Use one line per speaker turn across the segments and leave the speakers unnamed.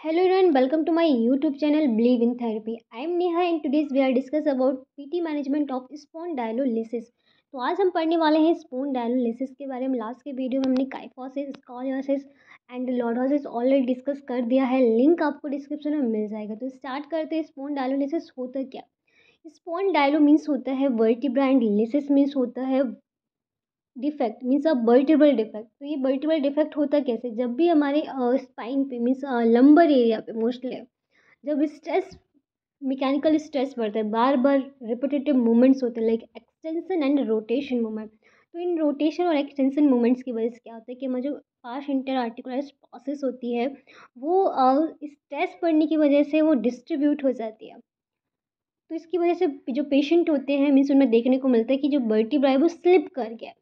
Hello everyone, welcome to my YouTube channel Believe in Therapy. I am Neha and today's we are discuss about PT management of spondylolysis. तो आज हम पढ़ने वाले हैं स्पॉन्डाइलोलिसिस के बारे में। लास्ट के वीडियो में हमने kyphosis, scoliosis and lordosis already discuss कर दिया है। लिंक आपको डिस्क्रिप्शन में मिल जाएगा। तो स्टार्ट करते हैं। स्पॉन्डाइलोलिसिस होता क्या? स्पॉन्डाइलो मीन्स होता है वर्टिब्रा एंड लिसिस मीन्स होता है defect, means a vertebral defect. तो ये वर्टिब्रल डिफेक्ट होता कैसे? जब भी हमारे स्पाइन पे मीन्स लंबर एरिया पे मोस्टली जब स्ट्रेस, मैकेनिकल स्ट्रेस बढ़ता है, बार बार रिपीटेटिव मूवमेंट्स होते हैं like extension and rotation movement. तो इन रोटेशन और एक्सटेंशन मूवमेंट्स की वजह से क्या होता है कि हमारे जो पास इंटर आर्टिकुलर प्रोसेस होती है वो स्ट्रेस पड़ने की वजह से वो डिस्ट्रीब्यूट हो जाती है। तो इसकी वजह से जो पेशेंट होते हैं मीन्स उनमें देखने को मिलता है कि जो वर्टिब्रा है वो स्लिप कर गया,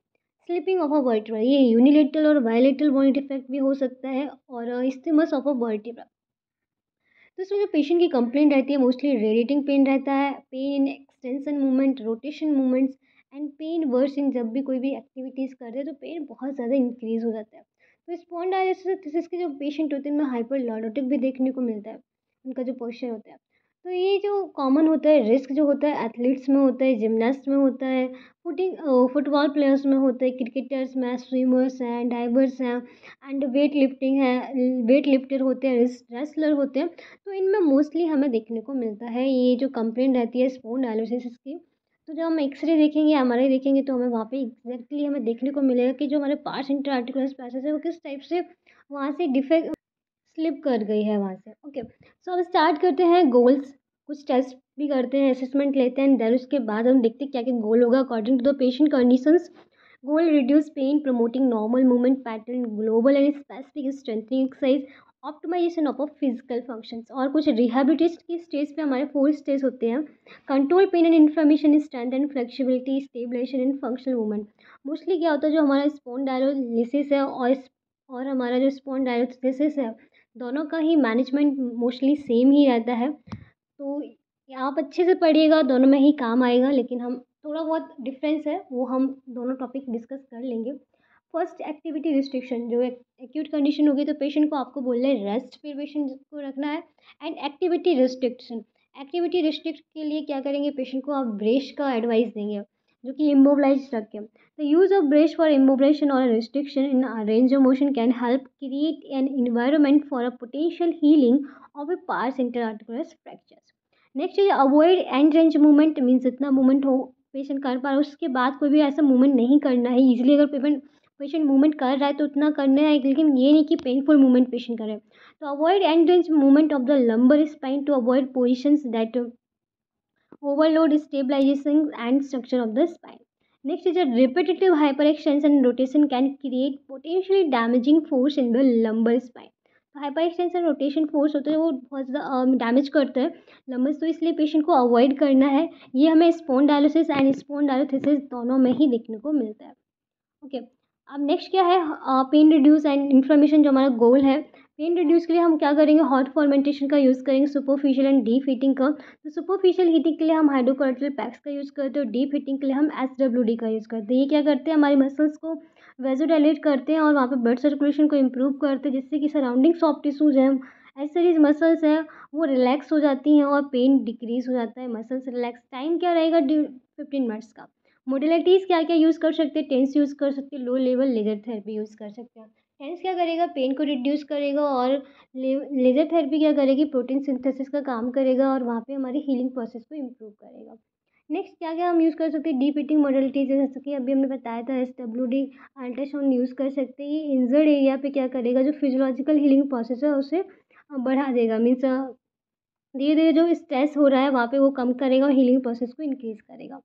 स्लिपिंग ऑफ अ वर्टिब्रा। ये यूनिलेटरल और बायलेटरल बॉडी डिफेक्ट भी हो सकता है और इस्थिमस ऑफ अ वर्टिब्रा। तो इसमें जो पेशेंट की कंप्लेंट रहती है मोस्टली रेडिएटिंग पेन रहता है, pain in extension movement, rotation movements and pain worsening. जब भी कोई भी एक्टिविटीज़ करते हैं तो पेन बहुत ज़्यादा इंक्रीज हो जाता है। तो स्पॉन्डाइलिसिस के जो पेशेंट होते हैं उनमें हाइपर लॉर्डोटिक भी देखने को मिलता है, उनका जो पोस्चर होता है। तो ये जो कॉमन होता है रिस्क जो होता है एथलीट्स में होता है, जिमनास्ट में होता है, फुटबॉल प्लेयर्स में होता है, क्रिकेटर्स में, स्विमर्स हैं, डाइवर्स हैं एंड वेट लिफ्टिंग है, वेट लिफ्टर होते हैं, रेसलर होते हैं। तो इनमें मोस्टली हमें देखने को मिलता है ये जो कंप्लेंट रहती है स्पॉन्डाइलोसिस की। तो जब हम एक्सरे देखेंगे, एमआरआई देखेंगे तो हमें वहाँ पे एग्जैक्टली हमें देखने को मिलेगा कि जो हमारे पार्ट्स इंटर आर्टिकुलर स्पैसेस है वो किस टाइप से वहाँ से डिफेक्ट स्लिप कर गई है वहाँ से। ओके, सो अब स्टार्ट करते हैं गोल्स। कुछ टेस्ट भी करते हैं, असेसमेंट लेते हैं, देन उसके बाद हम देखते हैं क्या क्या गोल होगा according to the patient conditions. Goal reduce pain, promoting normal movement pattern, global and specific strengthening exercise, optimisation of physical functions. और कुछ रिहेबिलिटेशन की स्टेज पे हमारे 4 स्टेज होते हैं। Control pain and inflammation, strength and flexibility, stabilisation and functional movement. Mostly क्या होता है जो हमारा स्पॉन्डाइलोलिसिस है और हमारा जो स्पॉन्डाइलोसिस है दोनों का ही मैनेजमेंट मोस्टली सेम ही रहता है। तो आप अच्छे से पढ़िएगा, दोनों में ही काम आएगा। लेकिन हम थोड़ा बहुत डिफरेंस है वो हम दोनों टॉपिक डिस्कस कर लेंगे। First, activity restriction. जो एक्यूट कंडीशन होगी तो पेशेंट को आपको बोलना है रेस्ट पे पेशेंट को रखना है। And activity restriction, activity restrict के लिए क्या करेंगे, पेशेंट को आप ब्रेश का एडवाइस देंगे जो कि इमोबलाइज रखें। The use of brace for immobilization or restriction in a range of motion can help create an environment for a potential healing of a pars interarticular fractures. Next है avoid and range movement, means जितना movement हो patient कर पा रहा है उसके बाद कोई भी ऐसा मूवमेंट नहीं करना है। इजीली अगर पेशेंट मूवमेंट कर रहा है तो उतना करना है, लेकिन ये नहीं कि पेनफुल मूवमेंट पेशेंट करे। तो avoid and range movement of the lumbar spine to avoid positions that overload stabilization and structure of the spine. Next is a repetitive hyperextension and rotation can create potentially damaging force in the lumbar spine. तो hyper extension rotation force होता है वो बहुत ज़्यादा damage करता है लंबर्स, तो इसलिए पेशेंट को अवॉइड करना है। ये हमें स्पॉन्डाइलोसिस एंड स्पॉन्डाइलोसिस दोनों में ही देखने को मिलता है। ओके, अब नेक्स्ट क्या है, पेन रिड्यूस एंड इन्फ्लेमेशन जो हमारा गोल है। पेन रिड्यूस के लिए हम क्या करेंगे, हॉट फॉर्मेंटेशन का यूज़ करेंगे, सुपरफिशियल एंड डीप हीटिंग का। तो सुपरफिशियल हीटिंग के लिए हम हाइड्रोकोर्टिल पैक्स का यूज़ करते हैं और डीप हीटिंग के लिए हम SWD का यूज़ करते हैं। ये क्या करते हैं, हमारी मसल्स को वेजोडाइलेट करते हैं और वहाँ पे ब्लड सर्कुलेशन को इम्प्रूव करते हैं, जिससे कि सराउंडिंग सॉफ्ट टिश्यूज़ हैं, एक्सरीज मसल्स हैं, वो रिलैक्स हो जाती हैं और पेन डिक्रीज हो जाता है। मसल्स रिलैक्स टाइम क्या रहेगा, 15 मिनट्स का। मोडलिटीज़ क्या क्या यूज़ कर सकते हैं, टेंस यूज़ कर सकते हैं, low level laser therapy use कर सकते हैं। टेंस क्या करेगा, पेन को रिड्यूस करेगा और लेजर थेरेपी क्या करेगी, प्रोटीन सिंथेसिस का काम करेगा और वहाँ पे हमारी हीलिंग प्रोसेस को इम्प्रूव करेगा। नेक्स्ट क्या क्या हम यूज़ कर सकते हैं, डीप हीटिंग मोडलिटीज, जैसे कि अभी हमने बताया था SWD, अल्ट्रासाउंड यूज़ कर सकते हैं। ये इंजर्ड एरिया पे क्या करेगा, जो फिजियोलॉजिकल हीलिंग प्रोसेस है उसे बढ़ा देगा, मीन्स धीरे धीरे जो स्ट्रेस हो रहा है वहाँ पे वो कम करेगा और हीलिंग प्रोसेस को इंक्रीज़ करेगा।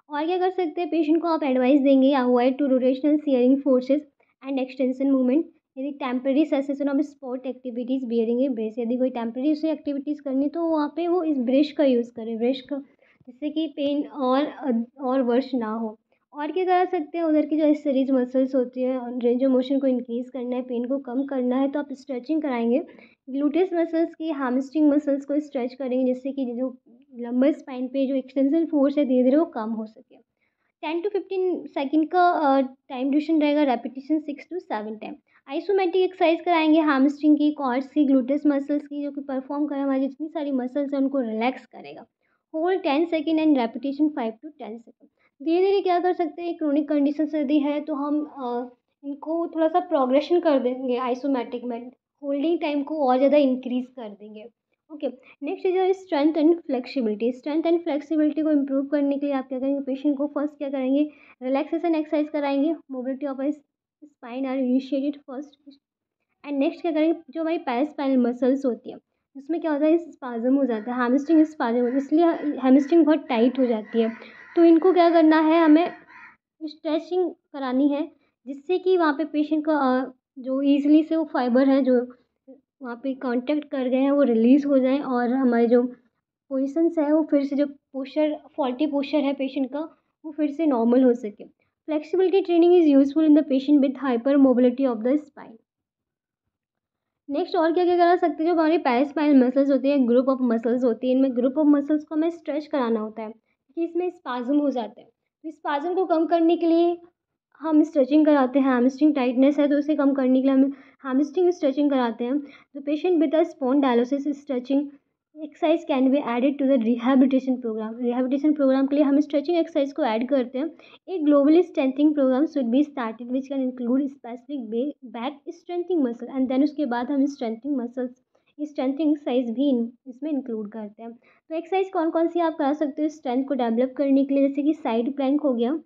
और क्या कर सकते हैं, पेशेंट को आप एडवाइस देंगे avoid to rotational shearing forces and extension movement. यदि temporary cessation of sport activities bearing a brace, यदि कोई टेम्प्रेरी उसे एक्टिविटीज़ करनी तो वहाँ पे वो इस ब्रेश का यूज़ करे, ब्रेश का, जिससे कि पेन और वर्ष ना हो। और क्या करा सकते हैं, उधर की जो एक्सरीज मसल्स होती है, रेंज ऑफ मोशन को इंक्रीज़ करना है, पेन को कम करना है तो आप स्ट्रेचिंग कराएंगे। ग्लूटेस मसल्स की, हैमस्ट्रिंग मसल्स को स्ट्रेच करेंगे जिससे कि जो लंबर स्पाइन पे जो एक्सटेंशन फोर्स है धीरे धीरे वो कम हो सके। 10 to 15 सेकंड का टाइम ड्यूरेशन रहेगा, repetition 6 to 7 time. Isometric exercise कराएंगे हैमस्ट्रिंग की, क्वाड्स की, ग्लूटेस मसल्स की, जो कि परफॉर्म करें हमारी जितनी सारी मसल्स हैं उनको रिलैक्स करेगा। Hold 10 second and repetition 5 to 10 second. धीरे धीरे क्या कर सकते हैं, क्रोनिक कंडीशन यदि है तो हम इनको थोड़ा सा प्रोग्रेशन कर देंगे आइसोमेट्रिक में, होल्डिंग टाइम को और ज़्यादा इंक्रीज कर देंगे। Okay, next is strength and flexibility. Strength and flexibility को इम्प्रूव करने के लिए आप क्या करेंगे, पेशेंट को फर्स्ट क्या करेंगे, रिलैक्सेशन एक्सरसाइज कराएंगे। Mobility of spine are initiated first and next क्या करेंगे, जो हमारी पैरास्पाइनल मसल्स होती है उसमें क्या होता है, स्पाज्म हो जाता है, हैमस्ट्रिंग स्पाज्म होता है, इसलिए हैमस्ट्रिंग बहुत टाइट हो जाती है। तो इनको क्या करना है, हमें स्ट्रेचिंग करानी है जिससे कि वहाँ पे पेशेंट का जो ईजिली से वो फाइबर है जो वहाँ पे कांटेक्ट कर गए हैं वो रिलीज़ हो जाए और हमारे जो पोजिशंस है वो फिर से, जो पोस्चर फॉल्टी पोस्चर है पेशेंट का वो फिर से नॉर्मल हो सके। Flexibility training is useful in the patient with hyper mobility of the spine. Next और क्या क्या करा सकते हैं, जो हमारी पैरास्पाइनल मसल्स होती है, ग्रुप ऑफ मसल्स होती है, इनमें ग्रुप ऑफ मसल्स को हमें स्ट्रेच कराना होता है क्योंकि इसमें स्पाज्म हो जाते हैं। तो स्पाज्म को कम करने के लिए हम स्ट्रेचिंग कराते हैं। हैमस्ट्रिंग टाइटनेस है तो उसे कम करने के लिए हम हैमस्ट्रिंग स्ट्रेचिंग कराते हैं। तो patient with a spondylosis stretching exercise can be added to the rehabilitation programme. Rehabilitation programme के लिए हम स्ट्रेचिंग एक्सरसाइज को ऐड करते हैं। एक globally strengthening programme should be started which can include specific back strengthening muscle and then उसके बाद हम स्ट्रेंथिंग मसल्स स्ट्रेंथिंग एक्सरसाइज भी इसमें इंक्लूड करते हैं। तो एक्सरसाइज कौन कौन सी आप करा सकते हो स्ट्रेंथ को डेवलप करने के लिए, जैसे कि साइड प्लैंक हो गया,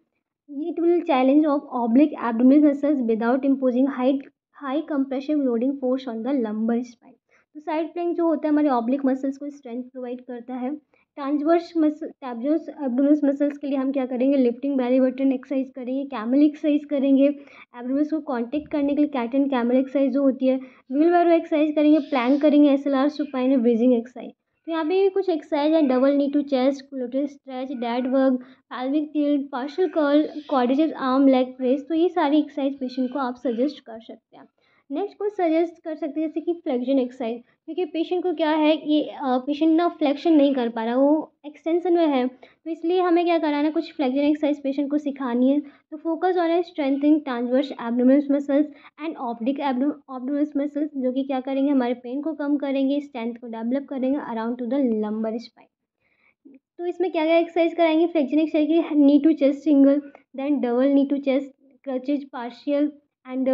it will challenge of oblique abdominal muscles without imposing high compressive loading force on the lumbar spine। तो साइड प्लैंक जो होता है हमारे ऑब्लिक मसल्स को स्ट्रेंथ प्रोवाइड करता है। ट्रांसवर्स मसल टैब्यूस एब्डोमिनल मसल्स के लिए हम क्या करेंगे, लिफ्टिंग बेली बटन एक्सरसाइज करेंगे, कैमल एक्सरसाइज करेंगे। एब्डोमिनल्स को कॉन्टेक्ट करने के लिए कैट एंड कैमल एक्सरसाइज जो होती है, व्हील बैरो एक्सरसाइज करेंगे, प्लैंक करेंगे, SLR सुपाइन ब्रीजिंग एक्सरसाइज। तो यहाँ पे भी कुछ एक्सरसाइज है, double knee to chest, glutes stretch, dead work, pelvic tilt, partial curl, quadriceps arm leg press। तो ये सारी एक्सरसाइज पेशेंट को आप सजेस्ट कर सकते हैं। नेक्स्ट को सजेस्ट कर सकते हैं जैसे कि फ्लेक्शन एक्सरसाइज, क्योंकि पेशेंट को क्या है कि पेशेंट ना फ्लेक्शन नहीं कर पा रहा, वो एक्सटेंशन में है, तो इसलिए हमें क्या कराना है, कुछ फ्लेक्शन एक्सरसाइज पेशेंट को सिखानी है। तो फोकस ऑन है strengthening transverse abdominal muscles and oblique abdominal muscles, जो कि क्या करेंगे, हमारे पेन को कम करेंगे, स्ट्रेंथ को डेवलप करेंगे around to the lumbar spine. तो इसमें क्या क्या एक्सरसाइज कराएंगे, flexion exercise, knee to chest single, then double knee to chest, crunches partial and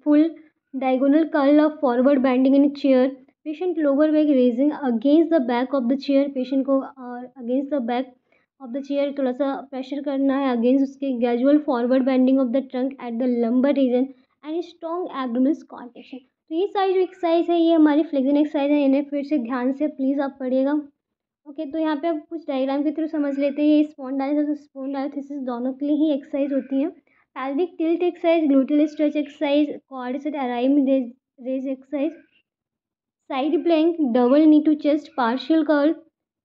full diagonal curl of forward bending in chair, patient lower back raising against the back of the chair, patient को against the back of the chair थोड़ा सा pressure करना है against उसके, gradual forward bending of the trunk at the lumbar region and strong abdominal contraction. तो ये सारी जो एक्सरसाइज है ये हमारी फ्लेक्शन एक्सरसाइज है, इन्हें फिर से ध्यान से प्लीज़ आप पढ़िएगा। ओके, तो यहाँ पे आप कुछ डायग्राम के थ्रू समझ लेते हैं, ये स्पॉन्डाइलोसिस दोनों के लिए ही एक्सरसाइज होती हैं। pelvic tilt exercise, gluteal stretch exercise, quadricep arise raise exercise, side plank, double knee to chest, partial curl,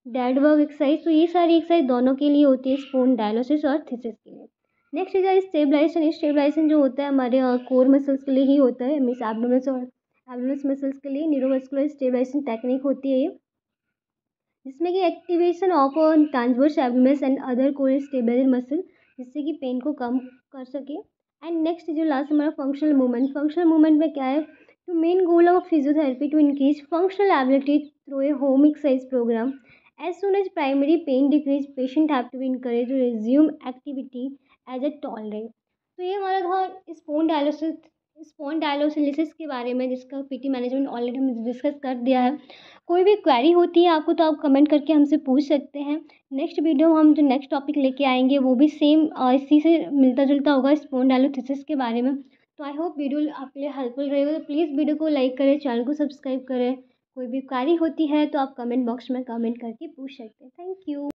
dead work exercise. तो ये सारी एक्सरसाइज दोनों के लिए होती है, स्पॉन्डाइलोसिस और थिसिस के लिए। Next is stabilization. स्टेबलाइजेशन जो होता है हमारे कोर मसल्स के लिए ही होता है, मीन्स एब्डोमिनल और एब्डोमिनल मसल्स के लिए न्यूरोमस्कुलर स्टेबलाइजेशन टेक्निक होती है ये, जिसमें कि activation of transverse abdominal and other core stabiliser muscle, जिससे कि पेन को कम कर सके। एंड नेक्स्ट जो लास्ट हमारा फंक्शनल मूवमेंट। फंक्शनल मूवमेंट में क्या है, तो main goal of physiotherapy to increase functional ability through a home exercise programme. As soon as primary pain decrease patient have to be encourage to resume activity as a tolerate. तो ये हमारा था spondylosis के बारे में, जिसका PT management already हमने discuss कर दिया है। कोई भी क्वेरी होती है आपको तो आप कमेंट करके हमसे पूछ सकते हैं। नेक्स्ट वीडियो हम जो नेक्स्ट टॉपिक लेके आएंगे वो भी सेम इसी से मिलता जुलता होगा, स्पॉन्डाइलोसिस के बारे में। तो आई होप वीडियो आपके लिए हेल्पफुल रहेगा। तो प्लीज़ वीडियो को लाइक करें, चैनल को सब्सक्राइब करें। कोई भी क्वेरी होती है तो आप कमेंट बॉक्स में कमेंट करके पूछ सकते हैं। Thank you.